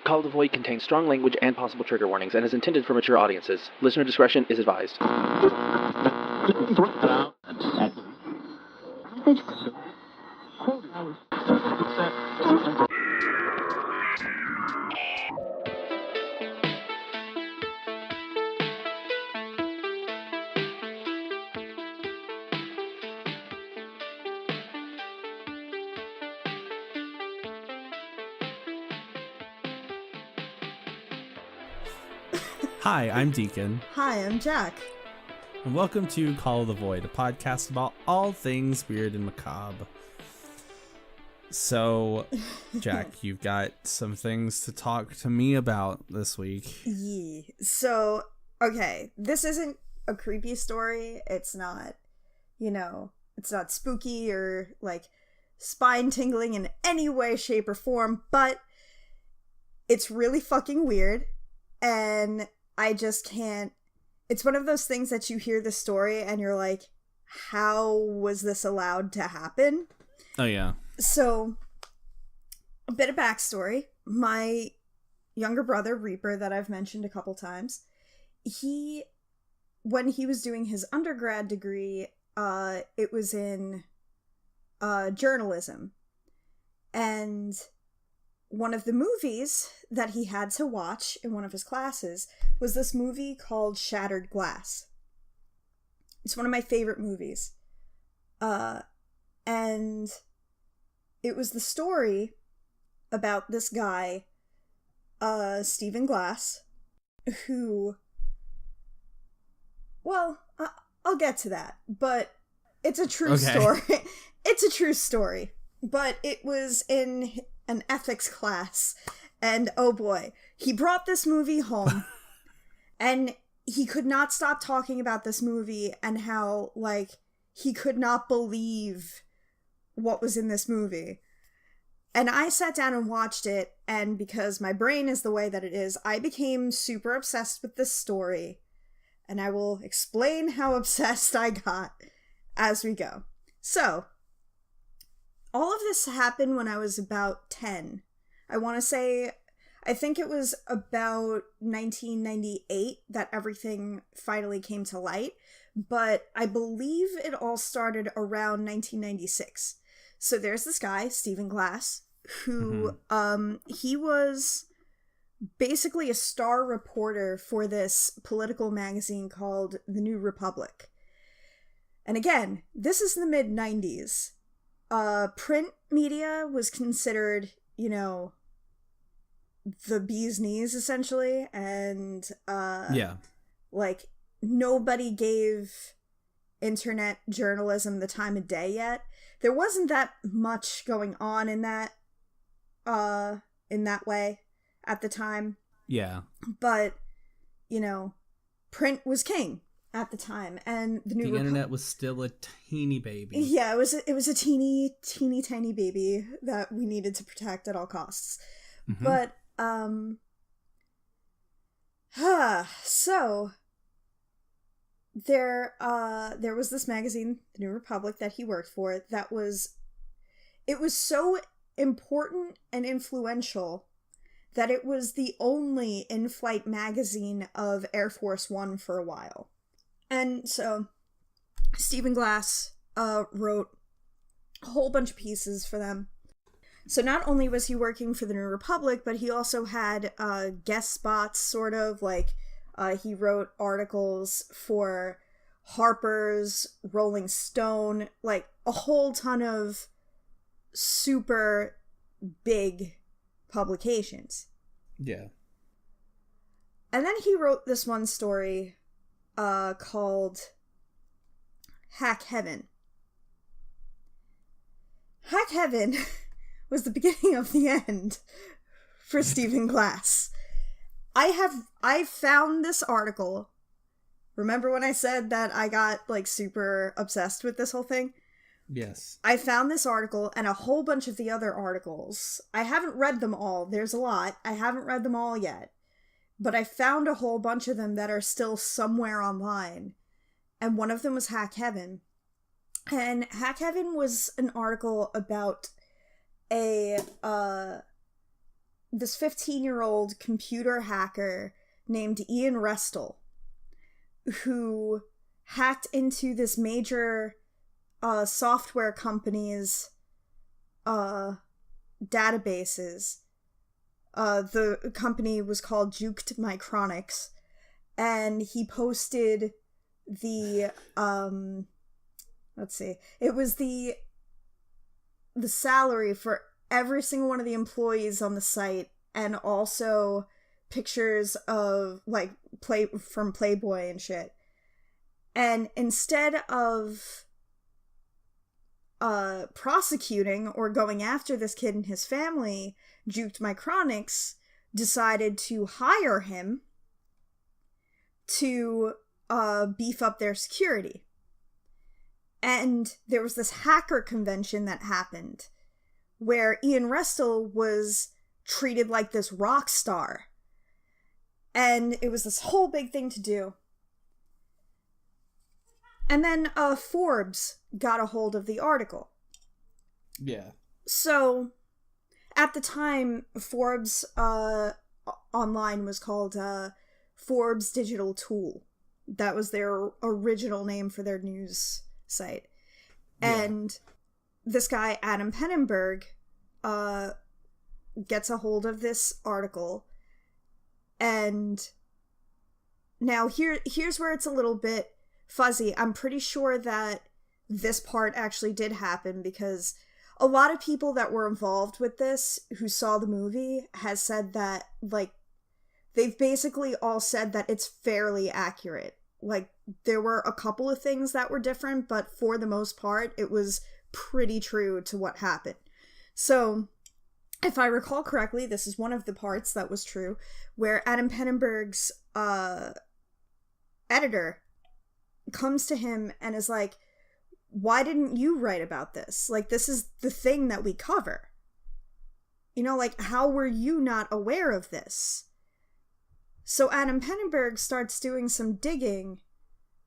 Call of the Void contains strong language and possible trigger warnings and is intended for mature audiences. Listener discretion is advised. Hi, I'm Deacon. Hi, I'm Jack. And welcome to Call of the Void, a podcast about all things weird and macabre. So, Jack, you've got some things to talk to me about this week. Yeah. So, okay, this isn't a creepy story. It's not, it's not spooky or, spine tingling in any way, shape, or form, but it's really fucking weird, and I just can't. It's one of those things that you hear the story and you're like, how was this allowed to happen? Oh, yeah. So, a bit of backstory. My younger brother, Reaper, that I've mentioned a couple times, when he was doing his undergrad degree, it was in journalism. And one of the movies that he had to watch in one of his classes was this movie called Shattered Glass. It's one of my favorite movies. And it was the story about this guy, Stephen Glass, who, well, I'll get to that, but it's a true story. It's a true story, but it was in an ethics class, and oh boy, he brought this movie home, and he could not stop talking about this movie and how, he could not believe what was in this movie. And I sat down and watched it, and because my brain is the way that it is, I became super obsessed with this story, and I will explain how obsessed I got as we go. So, all of this happened when I was about 10. I think it was about 1998 that everything finally came to light, but I believe it all started around 1996. So there's this guy, Stephen Glass, who, he was basically a star reporter for this political magazine called The New Republic. And again, this is the mid-90s. Print media was considered, the bee's knees, essentially, and, nobody gave internet journalism the time of day yet. There wasn't that much going on in that way at the time. Yeah. But, print was king at the time, and the internet was still a teeny baby. Yeah, it was a teeny tiny baby that we needed to protect at all costs. Mm-hmm. But so there was this magazine, The New Republic, that he worked for. It was so important and influential that it was the only in-flight magazine of Air Force One for a while. And so Stephen Glass wrote a whole bunch of pieces for them. So not only was he working for the New Republic, but he also had guest spots, sort of, he wrote articles for Harper's, Rolling Stone, a whole ton of super big publications. Yeah. And then he wrote this one story called Hack Heaven. Hack Heaven was the beginning of the end for Stephen Glass. I found this article. Remember when I said that I got super obsessed with this whole thing? Yes. I found this article and a whole bunch of the other articles. I haven't read them all. There's a lot. I haven't read them all yet. But I found a whole bunch of them that are still somewhere online. And one of them was Hack Heaven. And Hack Heaven was an article about a this 15-year-old computer hacker named Ian Restel, who hacked into this major software company's databases. The company was called Juked Micronics, and he posted the it was the salary for every single one of the employees on the site, and also pictures of like from Playboy and shit. And instead of prosecuting or going after this kid and his family, Juked Micronics decided to hire him to beef up their security. And there was this hacker convention that happened where Ian Restel was treated like this rock star. And it was this whole big thing to do. And then Forbes got a hold of the article. Yeah. So, at the time, Forbes online was called Forbes Digital Tool. That was their original name for their news site. Yeah. And this guy, Adam Pennenberg, gets a hold of this article. And now here's where it's a little bit fuzzy. I'm pretty sure that this part actually did happen, because a lot of people that were involved with this who saw the movie has said that, like, they've basically all said that it's fairly accurate. Like, there were a couple of things that were different, but for the most part, it was pretty true to what happened. So, if I recall correctly, this is one of the parts that was true, where Adam Pennenberg's editor comes to him and is like, why didn't you write about this? Like, this is the thing that we cover. You know, like, how were you not aware of this? So Adam Pennenberg starts doing some digging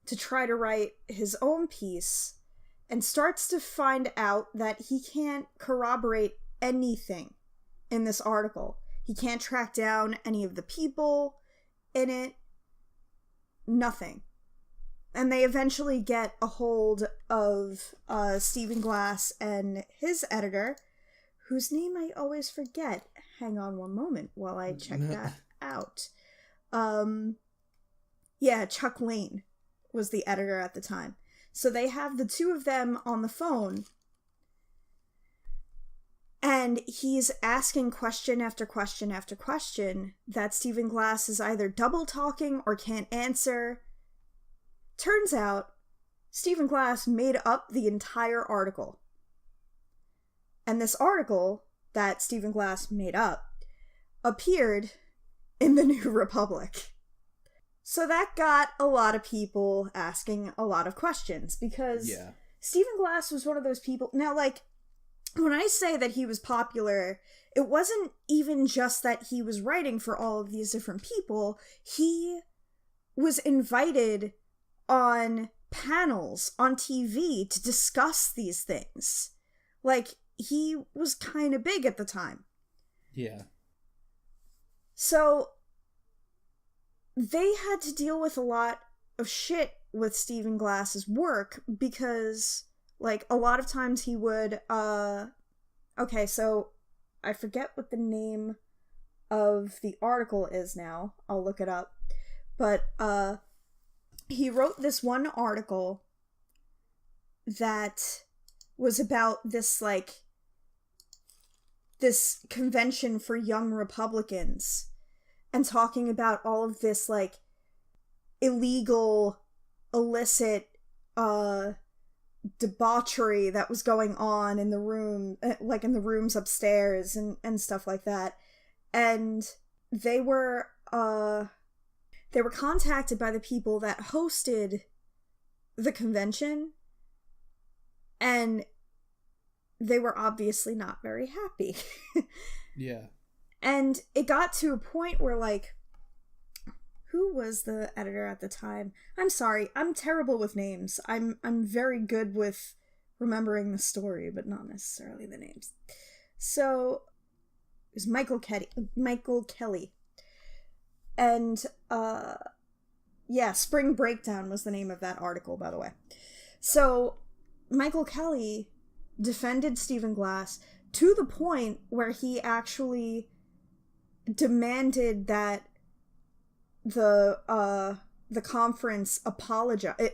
to try to write his own piece, and starts to find out that he can't corroborate anything in this article. He can't track down any of the people in it. Nothing. And they eventually get a hold of Stephen Glass and his editor, whose name I always forget. Hang on one moment while I check that out. Chuck Lane was the editor at the time. So they have the two of them on the phone, and he's asking question after question after question that Stephen Glass is either double talking or can't answer. Turns out, Stephen Glass made up the entire article. And this article that Stephen Glass made up appeared in the New Republic. So that got a lot of people asking a lot of questions, because Stephen Glass was one of those people. Now, like, when I say that he was popular, it wasn't even just that he was writing for all of these different people. He was invited on panels on TV to discuss these things. Like, he was kind of big at the time. Yeah. So they had to deal with a lot of shit with Stephen Glass's work, because, like, a lot of times he would, okay, so I forget what the name of the article is now. I'll look it up. But, he wrote this one article that was about this, like, this convention for young Republicans, and talking about all of this, like, illegal, illicit, debauchery that was going on in the room, like, in the rooms upstairs and stuff like that. And they were contacted by the people that hosted the convention, and they were obviously not very happy. Yeah. And it got to a point where, like, who was the editor at the time? I'm sorry, I'm terrible with names. I'm very good with remembering the story, but not necessarily the names. So, was Michael Kelly. And, yeah, Spring Breakdown was the name of that article, by the way. So, Michael Kelly defended Stephen Glass to the point where he actually demanded that the conference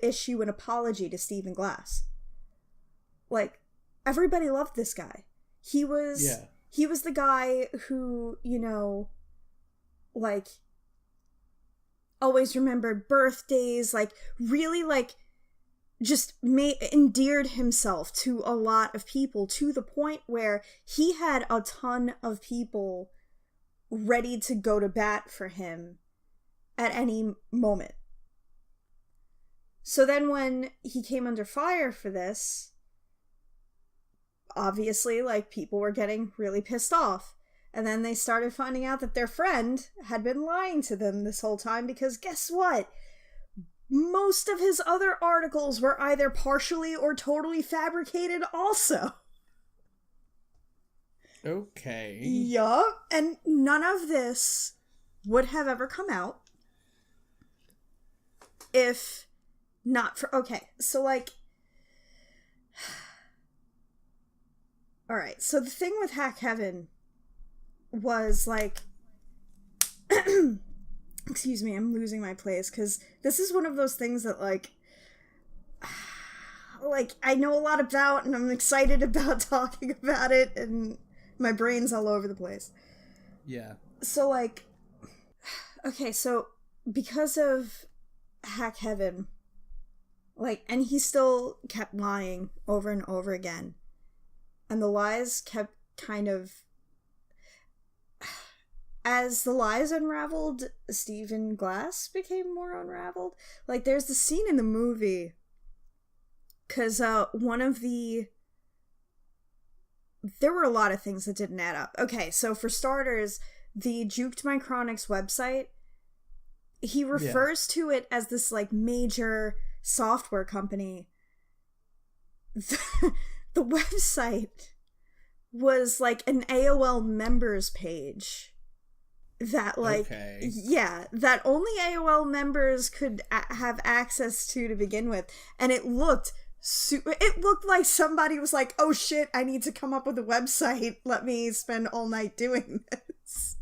issue an apology to Stephen Glass. Like, everybody loved this guy. He was the guy who, you know, like, always remembered birthdays, like, really, like, just endeared himself to a lot of people, to the point where he had a ton of people ready to go to bat for him at any moment. So then when he came under fire for this, obviously, like, people were getting really pissed off. And then they started finding out that their friend had been lying to them this whole time, because guess what? Most of his other articles were either partially or totally fabricated also. Okay. Yup. And none of this would have ever come out if not for... Okay, so, like... Alright, so the thing with Hack Heaven was, like... Excuse me, I'm losing my place, because this is one of those things that, like, I know a lot about, and I'm excited about talking about it, and my brain's all over the place. Yeah. So, like, okay, so, because of Hack Heaven, like, and he still kept lying over and over again, and the lies kept kind of... As the lies unraveled, Stephen Glass became more unraveled. Like, there's the scene in the movie, because one of the... There were a lot of things that didn't add up. Okay, so for starters, the Juked My Chronics website, he refers to it as this, like, major software company. The website was, like, an AOL members page. That, like, yeah, that only AOL members could have access to begin with. And it looked like somebody was like, oh shit, I need to come up with a website. Let me spend all night doing this.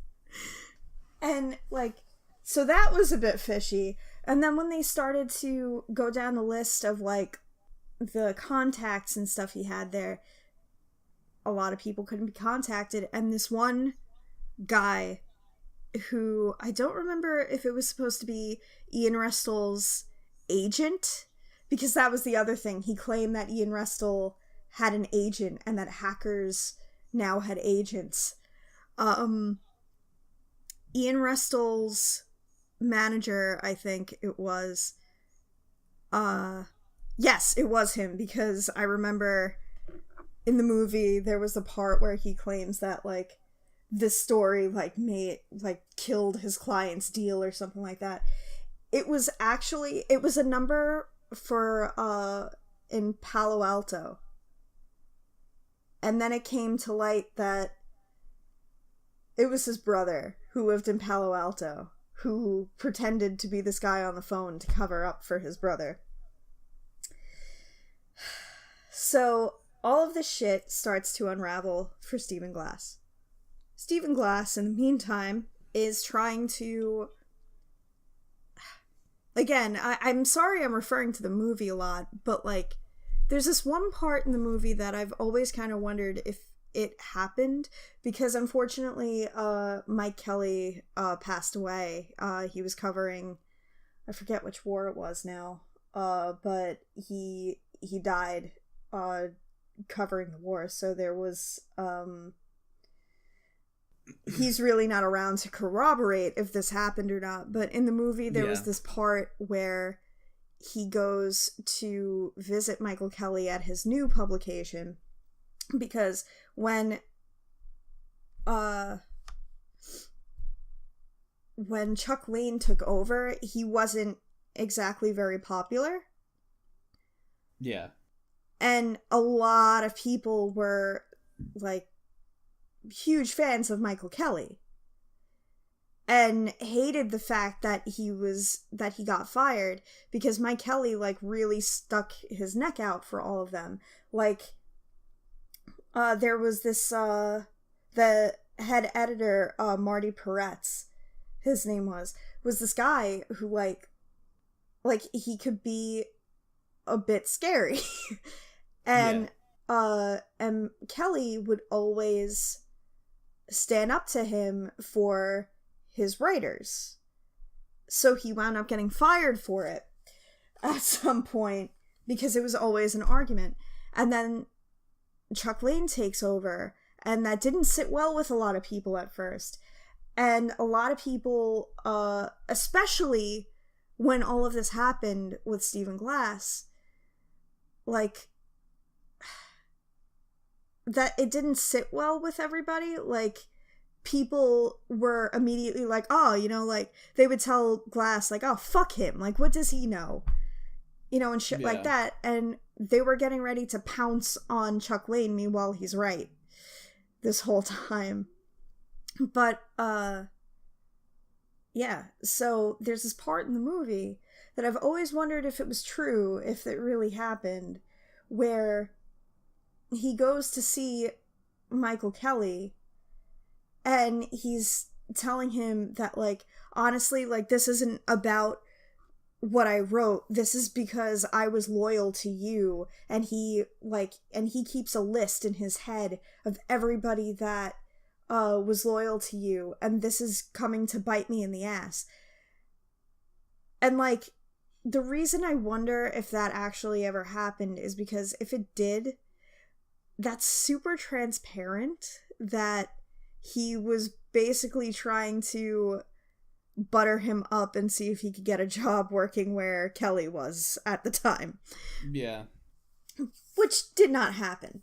And, like, so that was a bit fishy. And then when they started to go down the list of, like, the contacts and stuff he had there, a lot of people couldn't be contacted. And this one guy, who I don't remember if it was supposed to be Ian Restall's agent, because that was the other thing. He claimed that Ian Restall had an agent and that hackers now had agents. Ian Restall's manager, I think it was, yes, it was him, because I remember in the movie there was a part where he claims that, like, this story, like, killed his client's deal or something like that. It was a number for, in Palo Alto. And then it came to light that it was his brother who lived in Palo Alto, who pretended to be this guy on the phone to cover up for his brother. So, all of this shit starts to unravel for Stephen Glass. Stephen Glass, in the meantime, is trying to... Again, I'm sorry I'm referring to the movie a lot, but, like, there's this one part in the movie that I've always kind of wondered if it happened, because unfortunately, Mike Kelly passed away. He was covering... I forget which war it was now, but he died covering the war, so there was... he's really not around to corroborate if this happened or not, but in the movie there was this part where he goes to visit Michael Kelly at his new publication, because when Chuck Lane took over, he wasn't exactly very popular. Yeah. And a lot of people were, like, huge fans of Michael Kelly and hated the fact that he got fired because Mike Kelly like really stuck his neck out for all of them. Like there was this the head editor, Marty Ferrets, his name was this guy who like he could be a bit scary. And Kelly would always stand up to him for his writers. So he wound up getting fired for it at some point because it was always an argument. And then Chuck Lane takes over, and that didn't sit well with a lot of people at first. And a lot of people, especially when all of this happened with Stephen Glass, like, that it didn't sit well with everybody. Like, people were immediately like, oh, you know, like, they would tell Glass, like, oh, fuck him, like, what does he know? You know, and shit like that. And they were getting ready to pounce on Chuck Lane, meanwhile he's right this whole time. But, yeah, so there's this part in the movie that I've always wondered if it was true, if it really happened, where he goes to see Michael Kelly, and he's telling him that, like, honestly, like, this isn't about what I wrote, this is because I was loyal to you, and he keeps a list in his head of everybody that was loyal to you, and this is coming to bite me in the ass. And, like, the reason I wonder if that actually ever happened is because if it did, that's super transparent that he was basically trying to butter him up and see if he could get a job working where Kelly was at the time. Yeah. Which did not happen.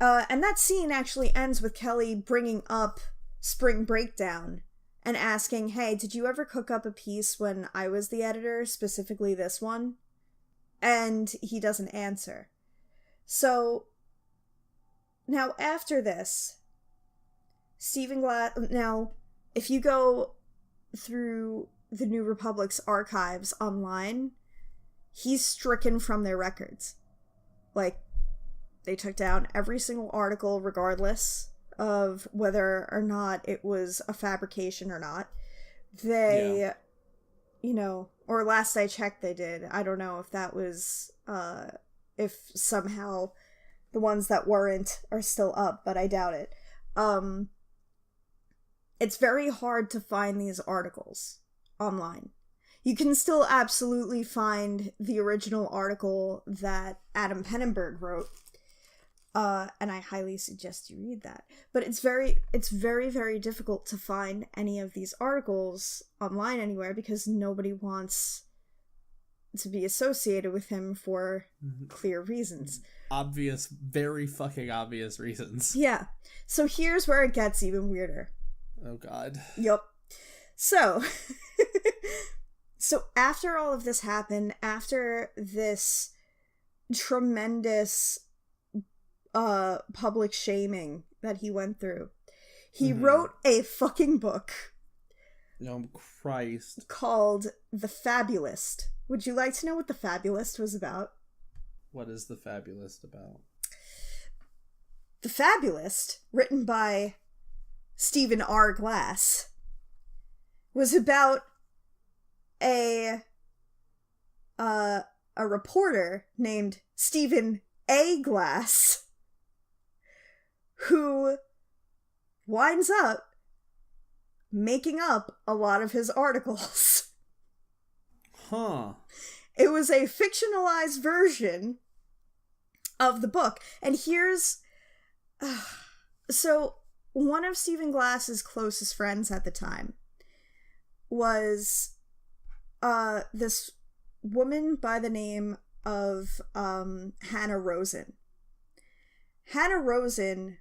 And that scene actually ends with Kelly bringing up Spring Breakdown and asking, hey, did you ever cook up a piece when I was the editor, specifically this one? And he doesn't answer. So, now after this, Stephen Glass... Now, if you go through the New Republic's archives online, he's stricken from their records. Like, they took down every single article regardless of whether or not it was a fabrication or not. They, you know, or last I checked they did. I don't know if that was, if somehow the ones that weren't are still up, but I doubt it. It's very hard to find these articles online. You can still absolutely find the original article that Adam Pennenberg wrote, and I highly suggest you read that. But it's very, very difficult to find any of these articles online anywhere because nobody wants to be associated with him for clear reasons. Obvious, very fucking obvious reasons. Yeah. So here's where it gets even weirder. Oh god. Yup. So, so after all of this happened, after this tremendous public shaming that he went through, he wrote a fucking book. Oh, Christ. Called The Fabulist. Would you like to know what The Fabulist was about? What is The Fabulist about? The Fabulist, written by Stephen R. Glass, was about a reporter named Stephen A. Glass who winds up making up a lot of his articles. Huh. It was a fictionalized version of the book. And here's... so, one of Stephen Glass's closest friends at the time was this woman by the name of Hannah Rosen. Hannah Rosen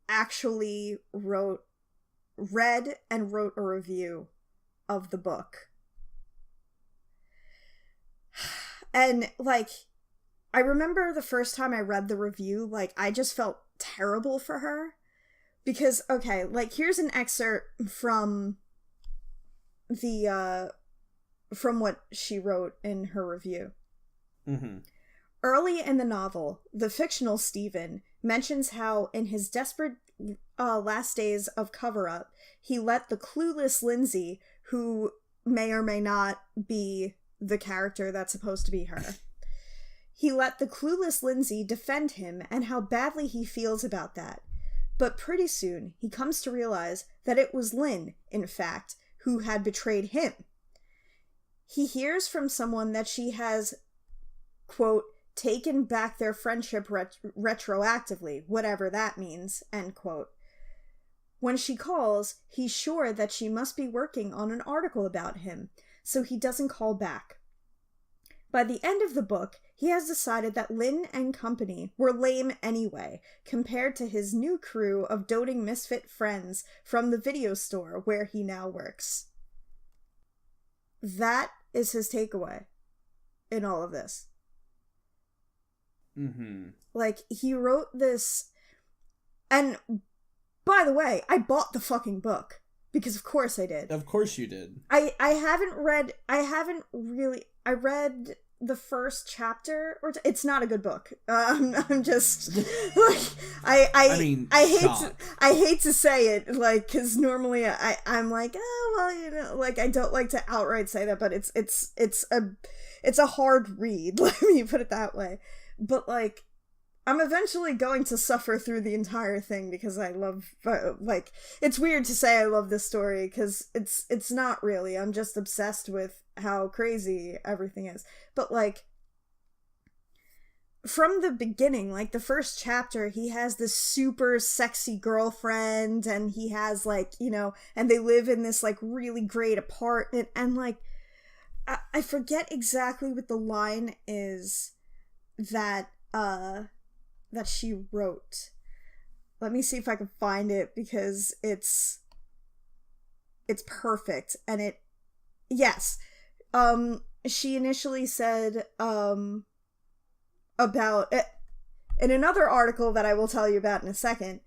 actually read and wrote a review of the book. And, like, I remember the first time I read the review, like, I just felt terrible for her. Because, okay, like, here's an excerpt from from what she wrote in her review. Mm-hmm. Early in the novel, the fictional Stephen mentions how in his desperate last days of cover-up, he let the clueless Lindsay, who may or may not be the character that's supposed to be her, he let the clueless Lindsay defend him and how badly he feels about that. But pretty soon, he comes to realize that it was Lynn, in fact, who had betrayed him. He hears from someone that she has, quote, taken back their friendship retroactively, whatever that means, end quote. When she calls, he's sure that she must be working on an article about him, so he doesn't call back. By the end of the book, he has decided that Lynn and company were lame anyway, compared to his new crew of doting misfit friends from the video store where he now works. That is his takeaway in all of this. Mm-hmm. Like, he wrote this, and by the way, I bought the fucking book, because of course I did. Of course you did. I read the first chapter, it's not a good book. I'm just, like, I hate to say it, like, because normally I'm like, oh, well, you know, like, I don't like to outright say that, but it's a hard read, let me put it that way. But, like, I'm eventually going to suffer through the entire thing because I love, like, it's weird to say I love this story because it's not really. I'm just obsessed with how crazy everything is. But, like, from the beginning, like, the first chapter, he has this super sexy girlfriend and he has, like, you know, and they live in this, like, really great apartment and, like, I forget exactly what the line is that she wrote. Let me see if I can find it because it's perfect. And she initially said about it in another article that I will tell you about in a second.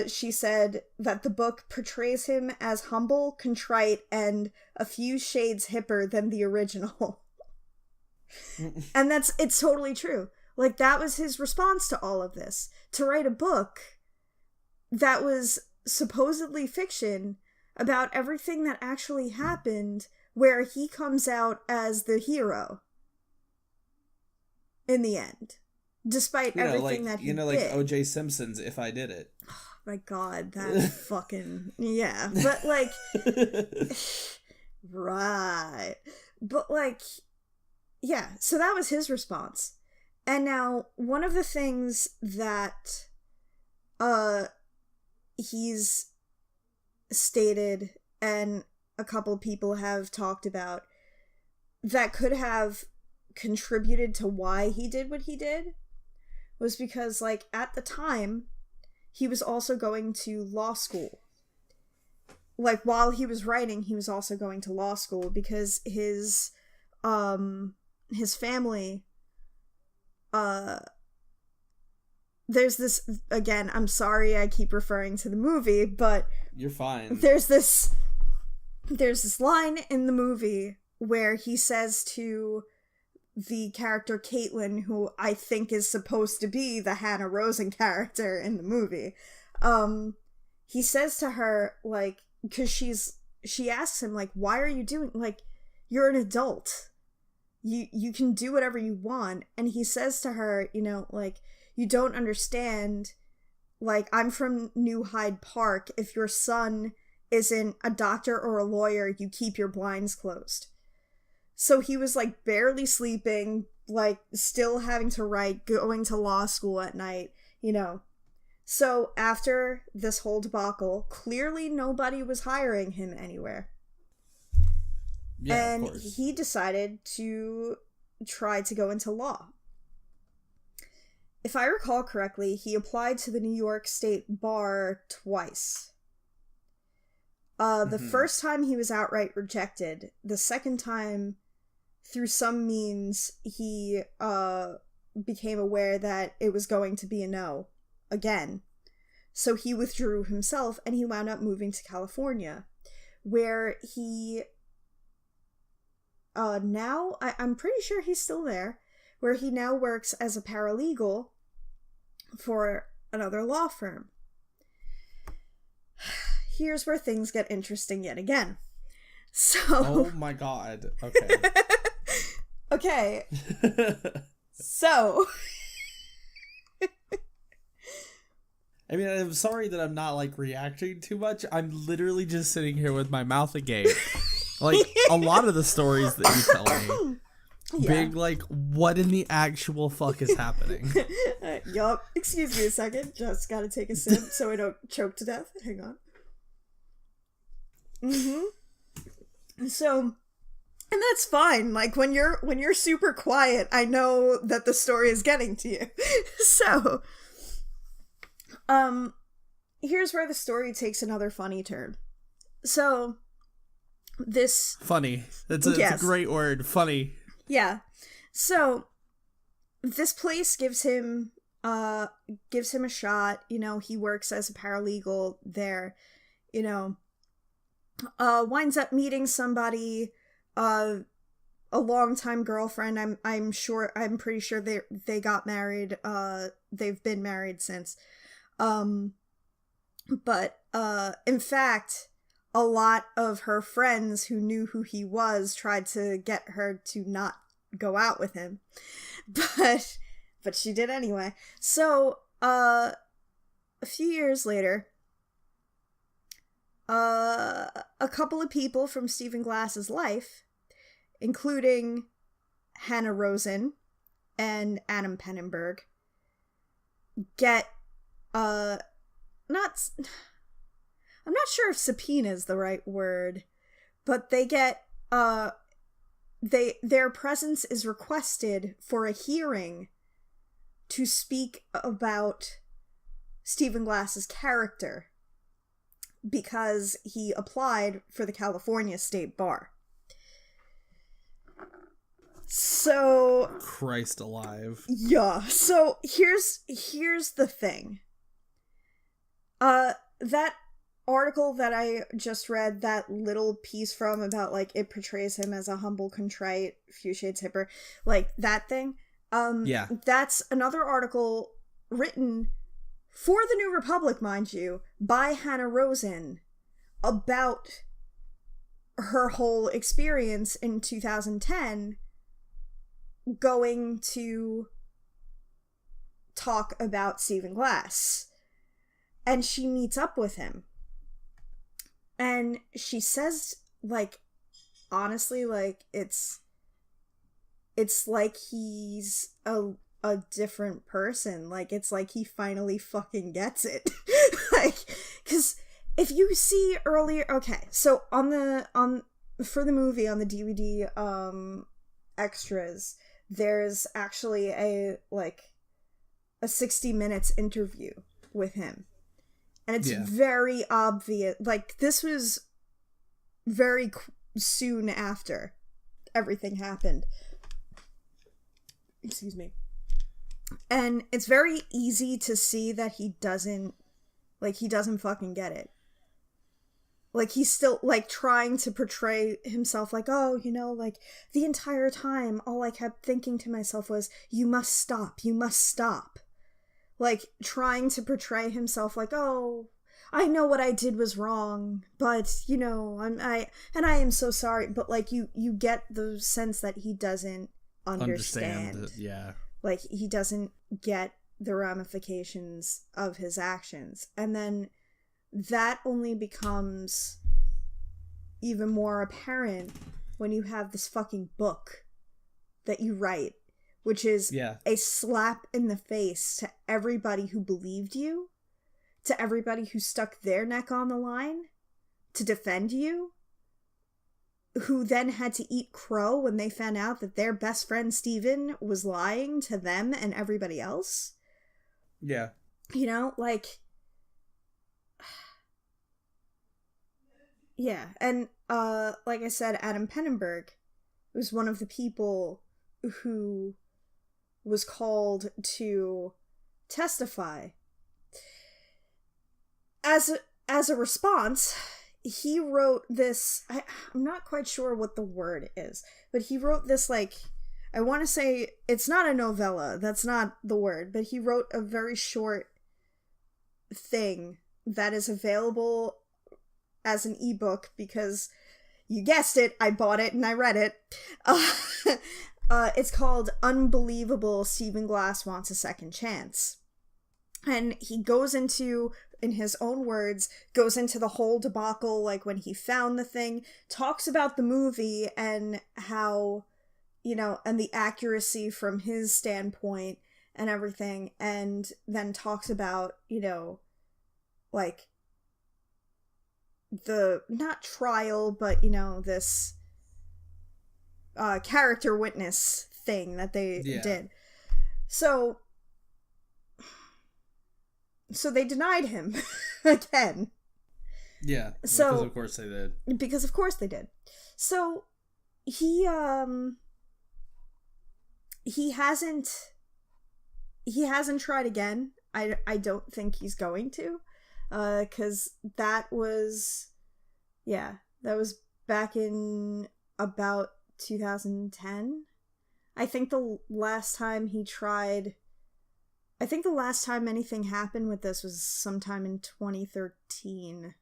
She said that the book portrays him as humble, contrite, and a few shades hipper than the original. And it's totally true. Like, that was his response to all of this. To write a book that was supposedly fiction about everything that actually happened, where he comes out as the hero in the end. Despite everything that he did. Like O.J. Simpson's If I Did It. Oh my god, that fucking... Yeah, but, like... Right. But, like... Yeah, so that was his response. And now, one of the things that he's stated, and a couple people have talked about, that could have contributed to why he did what he did, was because, like, at the time, he was also going to law school. Like, while he was writing, he was also going to law school, because his family... there's this, again, I'm sorry I keep referring to the movie, but... You're fine. There's this line in the movie where he says to the character Caitlin, who I think is supposed to be the Hannah Rosen character in the movie, he says to her, like, because she asks him, like, why are you doing, like, you're an adult. You can do whatever you want. And he says to her, you know, like, you don't understand, like, I'm from New Hyde Park. If your son isn't a doctor or a lawyer, you keep your blinds closed. So he was, like, barely sleeping, like, still having to write, going to law school at night, you know. So after this whole debacle, clearly nobody was hiring him anywhere. Yeah, and he decided to try to go into law. If I recall correctly, he applied to the New York State Bar twice. The first time he was outright rejected. The second time, through some means, he became aware that it was going to be a no. again. So he withdrew himself, and he wound up moving to California, where he now, I'm pretty sure he's still there, where he now works as a paralegal for another law firm. Here's where things get interesting yet again. So... Oh my god. Okay. Okay. So... I mean, I'm sorry that I'm not, like, reacting too much. I'm literally just sitting here with my mouth agape. Like, a lot of the stories that you tell me. Yeah. Big, like, what in the actual fuck is happening? Yup. Excuse me a second. Just gotta take a sip so I don't choke to death. Hang on. So, and that's fine. Like, when you're super quiet, I know that the story is getting to you. So, here's where the story takes another funny turn. So, this... Funny. It's a great word. Funny. Yeah. So, this place gives him a shot. You know, he works as a paralegal there. You know, winds up meeting somebody, a longtime girlfriend. I'm pretty sure they got married. They've been married since. But in fact, a lot of her friends who knew who he was tried to get her to not go out with him. But she did anyway. So, a few years later, a couple of people from Stephen Glass's life, including Hannah Rosen and Adam Pennenberg, get I'm not sure if subpoena is the right word, but they get their presence is requested for a hearing to speak about Stephen Glass's character because he applied for the California State Bar. So, Christ alive. Yeah. So here's the thing. That article that I just read, that little piece from about, like, it portrays him as a humble, contrite, few shades hipper, like, that thing. Yeah. That's another article written for the New Republic, mind you, by Hannah Rosen about her whole experience in 2010 going to talk about Stephen Glass. And she meets up with him. And she says, like, honestly, like, it's like he's a different person. Like, it's like he finally fucking gets it. Like, because if you see earlier, okay, so for the movie, on the DVD extras, there's actually a 60 minutes interview with him. And it's very obvious, like, this was very soon after everything happened. Excuse me. And it's very easy to see that he doesn't fucking get it. Like, he's still, like, trying to portray himself like, oh, you know, like, the entire time, all I kept thinking to myself was, you must stop. Like, trying to portray himself like, oh, I know what I did was wrong, but, you know, I am so sorry. But, like, you get the sense that he doesn't understand. Yeah. Like, he doesn't get the ramifications of his actions. And then that only becomes even more apparent when you have this fucking book that you write, which is a slap in the face to everybody who believed you, to everybody who stuck their neck on the line to defend you, who then had to eat crow when they found out that their best friend Steven was lying to them and everybody else. Yeah. You know, like... Yeah, and like I said, Adam Pennenberg was one of the people who was called to testify as a response, he wrote this. I'm not quite sure what the word is, but he wrote this, like, I want to say it's not a novella. That's not the word, but he wrote a very short thing that is available as an ebook because, you guessed it, I bought it and I read it. It's called Unbelievable Stephen Glass Wants a Second Chance. And he goes into, in his own words, goes into the whole debacle, like when he found the thing, talks about the movie and how, you know, and the accuracy from his standpoint and everything, and then talks about, you know, like, the, not trial, but, you know, this character witness thing that they did. So they denied him again. Yeah, so, because of course they did. Because of course they did. So he hasn't tried again. I don't think he's going to. 'Cause that was back in about 2010. I think the last time anything happened with this was sometime in 2013,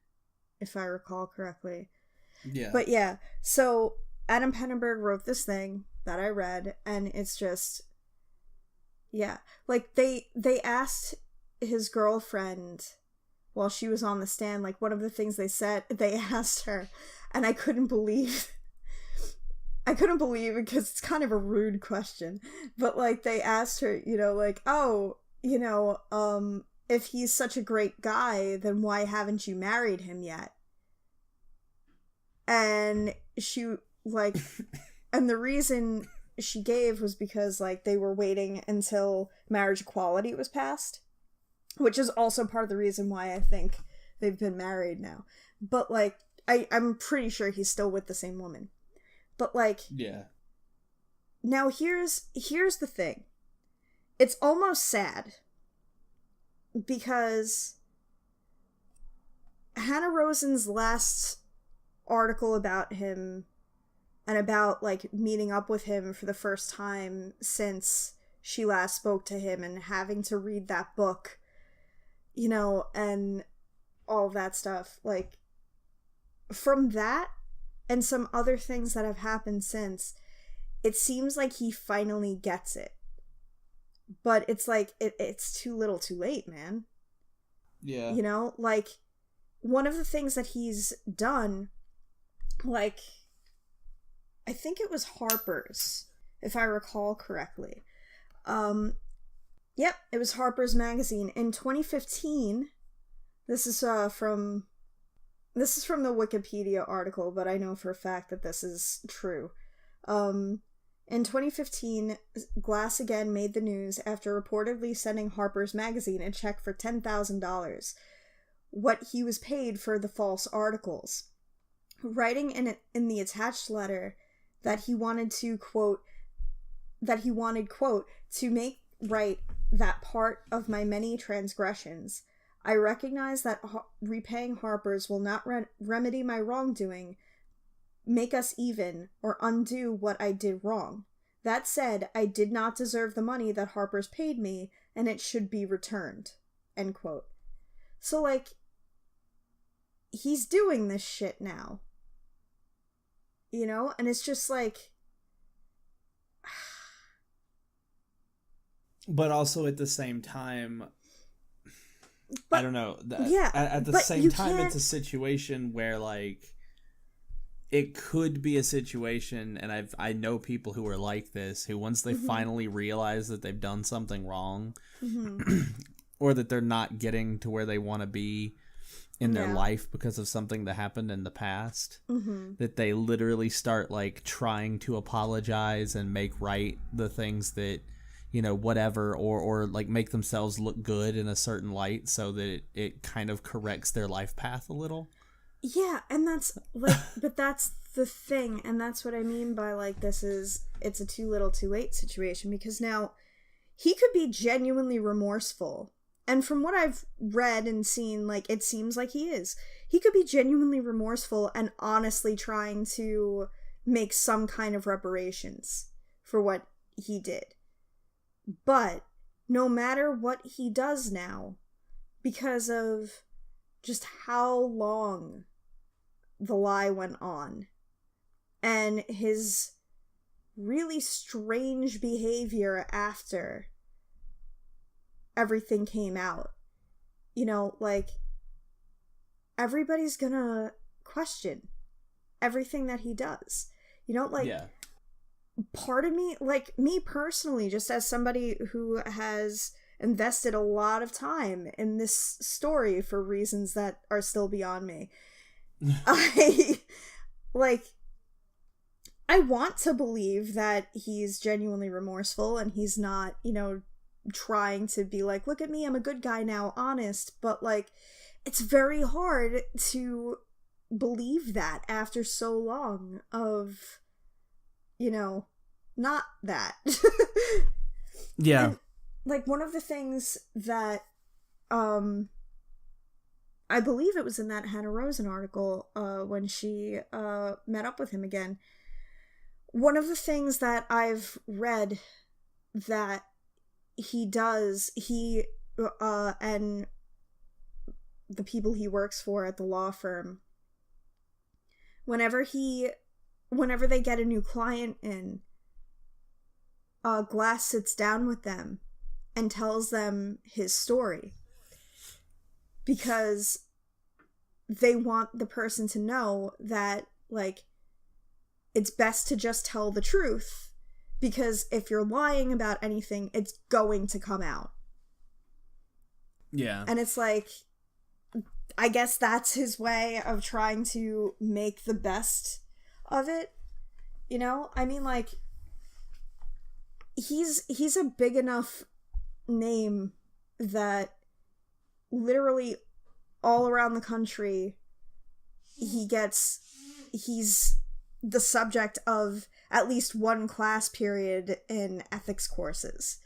if I recall correctly. Yeah. But yeah, so Adam Pennenberg wrote this thing that I read, and it's just, yeah. Like, they asked his girlfriend while she was on the stand, like, one of the things they asked her, and I couldn't believe because it's kind of a rude question, but, like, they asked her, you know, like, oh, you know, if he's such a great guy, then why haven't you married him yet? And she, like, and the reason she gave was because, like, they were waiting until marriage equality was passed, which is also part of the reason why I think they've been married now. But, like, I'm pretty sure he's still with the same woman. But, like, yeah. Now here's the thing. It's almost sad because Hannah Rosen's last article about him and about, like, meeting up with him for the first time since she last spoke to him and having to read that book, you know, and all that stuff, like, from that and some other things that have happened since, it seems like he finally gets it. But it's like, it's too little too late, man. Yeah. You know, like, one of the things that he's done, like, I think it was Harper's, if I recall correctly. Yep, it was Harper's Magazine. In 2015, this is from the Wikipedia article, but I know for a fact that this is true. In 2015, Glass again made the news after reportedly sending Harper's Magazine a check for $10,000, what he was paid for the false articles, writing in the attached letter that he wanted, quote, to make right that part of my many transgressions. I recognize that repaying Harper's will not remedy my wrongdoing, make us even, or undo what I did wrong. That said, I did not deserve the money that Harper's paid me, and it should be returned. End quote. So, like, he's doing this shit now. You know? And it's just like... But also at the same time... I don't know. Yeah, at the same time, it's a situation where, like, it could be a situation, and I know people who are like this, who once they finally realize that they've done something wrong, or that they're not getting to where they want to be in their life because of something that happened in the past, that they literally start, like, trying to apologize and make right the things that, you know, whatever, or like make themselves look good in a certain light so that it kind of corrects their life path a little. Yeah, and that's, like, but that's the thing, and that's what I mean by, like, it's a too little too late situation, because now he could be genuinely remorseful And from what I've read and seen, like, it seems like he is. He could be genuinely remorseful and honestly trying to make some kind of reparations for what he did. But no matter what he does now, because of just how long the lie went on, and his really strange behavior after everything came out, you know, like, everybody's gonna question everything that he does. You know, like, part of me, like, me personally, just as somebody who has invested a lot of time in this story for reasons that are still beyond me, I want to believe that he's genuinely remorseful and he's not, you know, trying to be like, look at me, I'm a good guy now, honest. But, like, it's very hard to believe that after so long of, you know, not that. Yeah. And, like, one of the things that I believe it was in that Hannah Rosen article, when she met up with him again, one of the things that I've read that he does, and the people he works for at the law firm, whenever they get a new client in, Glass sits down with them and tells them his story, because they want the person to know that, like, it's best to just tell the truth, because if you're lying about anything, it's going to come out. Yeah. And it's like, I guess that's his way of trying to make the best of it. You know? I mean, like, he's a big enough name that literally all around the country he's the subject of at least one class period in ethics courses.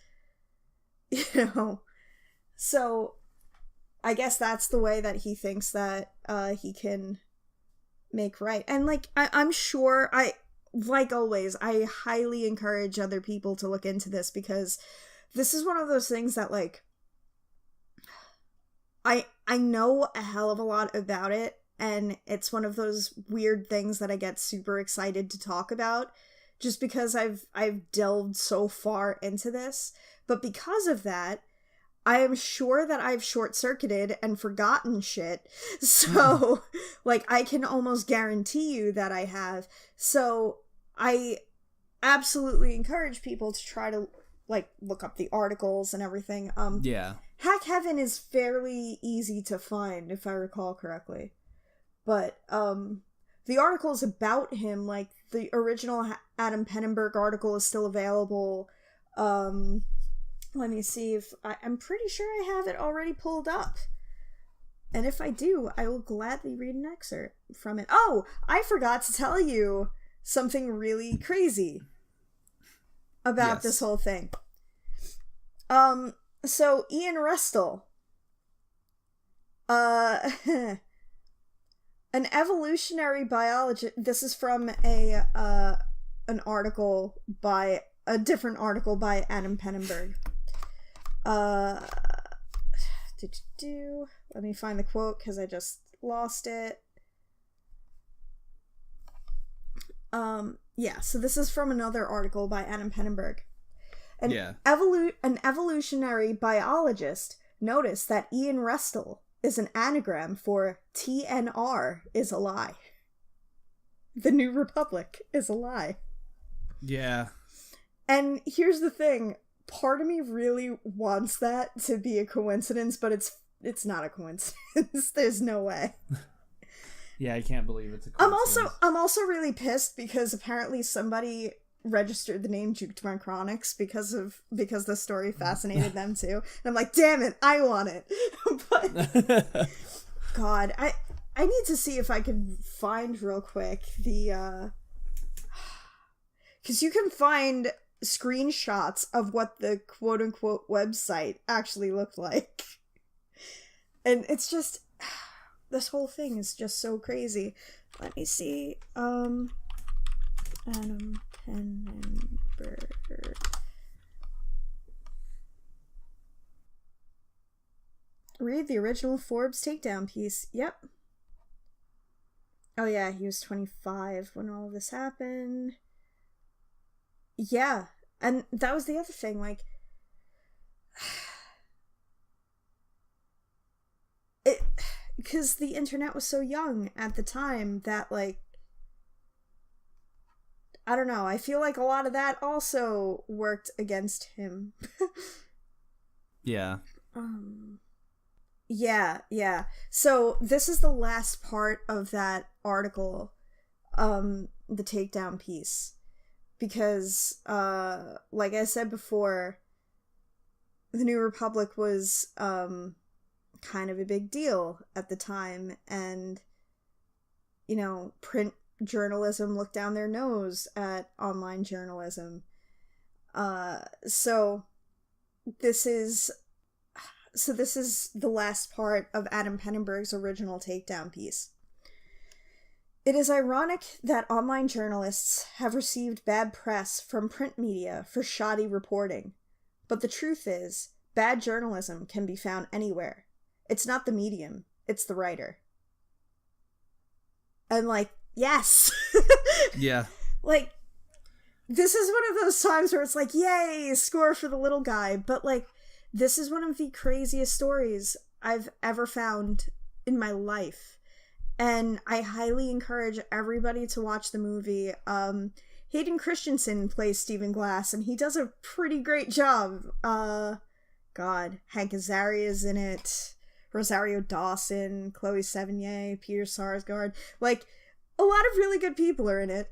You know? So I guess that's the way that he thinks that he can make right. And, like, I'm sure, like always, I highly encourage other people to look into this, because this is one of those things that, like, I know a hell of a lot about it, and it's one of those weird things that I get super excited to talk about, just because I've delved so far into this. But because of that, I am sure that I've short-circuited and forgotten shit. So, like, I can almost guarantee you that I have. So, I absolutely encourage people to try to, like, look up the articles and everything. Yeah. Hack Heaven is fairly easy to find, if I recall correctly. But, the articles about him, like, the original Adam Pennenberg article is still available. Let me see if I'm pretty sure I have it already pulled up. And if I do, I will gladly read an excerpt from it. Oh, I forgot to tell you something really crazy about this whole thing. So Ian Restel, an evolutionary biologist. This is from an article by a different article by Adam Pennenberg. Let me find the quote, because I just lost it. So this is from another article by Adam Pennenberg. An evolutionary biologist noticed that Ian Restel is an anagram for TNR is a lie. The New Republic is a lie. Yeah. And here's the thing. Part of me really wants that to be a coincidence, but it's not a coincidence. There's no way. Yeah, I can't believe it's a coincidence. I'm also really pissed because apparently somebody registered the name Juked My Chronics because the story fascinated them too. And I'm like, damn it, I want it. But God, I need to see if I can find real quick the because you can find screenshots of what the quote-unquote website actually looked like. And it's just, this whole thing is just so crazy. Let me see. Adam Pennenberg. Read the original Forbes takedown piece. Yep. Oh yeah, he was 25 when all of this happened. Yeah, and that was the other thing, like, it, because the internet was so young at the time that, like, I don't know, I feel like a lot of that also worked against him. Yeah. Yeah. So this is the last part of that article, the takedown piece, because, like I said before, the New Republic was, kind of a big deal at the time, and, you know, print journalism looked down their nose at online journalism. So this is the last part of Adam Pennenberg's original takedown piece. It is ironic that online journalists have received bad press from print media for shoddy reporting. But the truth is, bad journalism can be found anywhere. It's not the medium, it's the writer. And, like, yes! Yeah. Like, this is one of those times where it's like, yay, score for the little guy, but, like, this is one of the craziest stories I've ever found in my life. And I highly encourage everybody to watch the movie. Hayden Christensen plays Stephen Glass, and he does a pretty great job. God, Hank Azaria's in it, Rosario Dawson, Chloe Sevigny, Peter Sarsgaard. Like, a lot of really good people are in it.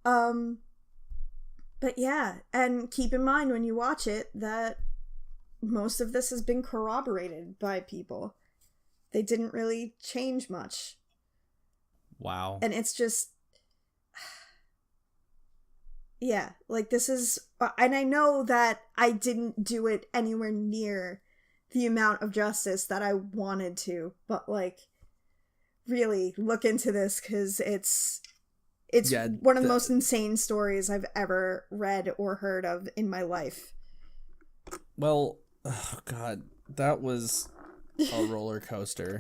But yeah, and keep in mind when you watch it that most of this has been corroborated by people. They didn't really change much. Wow. And it's just, yeah, like this is, and I know that I didn't do it anywhere near the amount of justice that I wanted to, but like, really look into this, because it's one of the most insane stories I've ever read or heard of in my life. Well, oh God, that was a roller coaster.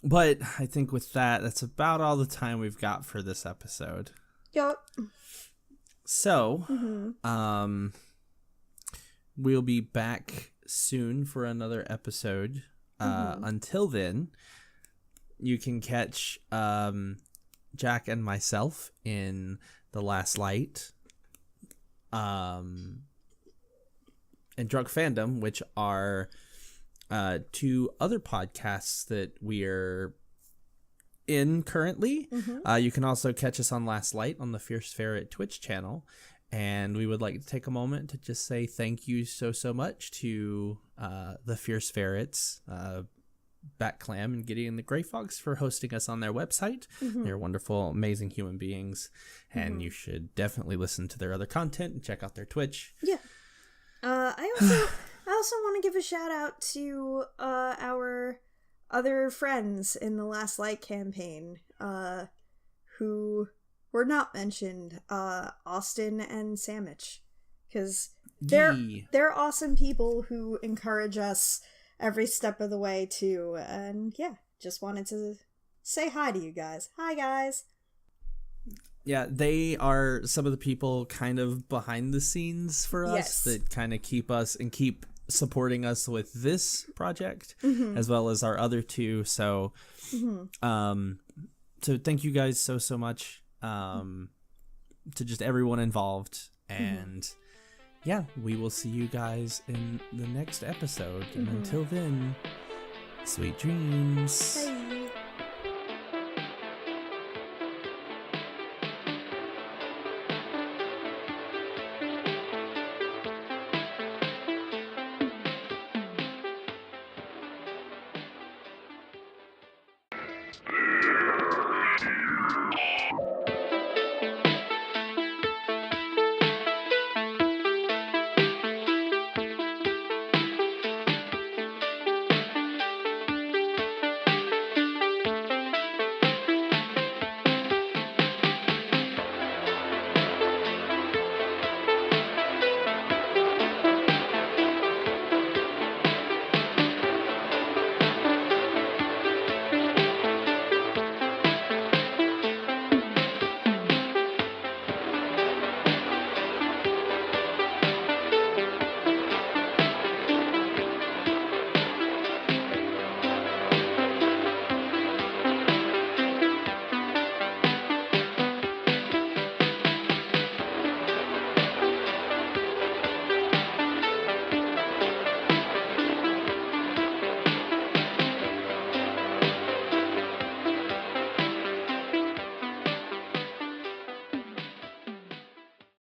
But I think with that's about all the time we've got for this episode. Yep. So, we'll be back soon for another episode. Until then, you can catch Jack and myself in The Last Light, and Drunk Fandom, which are two other podcasts that we're in currently. You can also catch us on Last Light on the Fierce Ferret Twitch channel, and we would like to take a moment to just say thank you so much to the Fierce Ferrets, Batclam and Gideon the Grey Fox, for hosting us on their website. They're wonderful, amazing human beings, and you should definitely listen to their other content and check out their Twitch. Yeah. I also want to give a shout out to our other friends in the Last Light campaign, who were not mentioned, Austin and Samich, because they're awesome people who encourage us every step of the way too. And yeah, just wanted to say hi to you guys. Hi guys. Yeah, they are some of the people kind of behind the scenes for us that kind of keep us and keep supporting us with this project, as well as our other two. So, so thank you guys so much, to just everyone involved. And yeah, we will see you guys in the next episode. And until then, sweet dreams. Bye.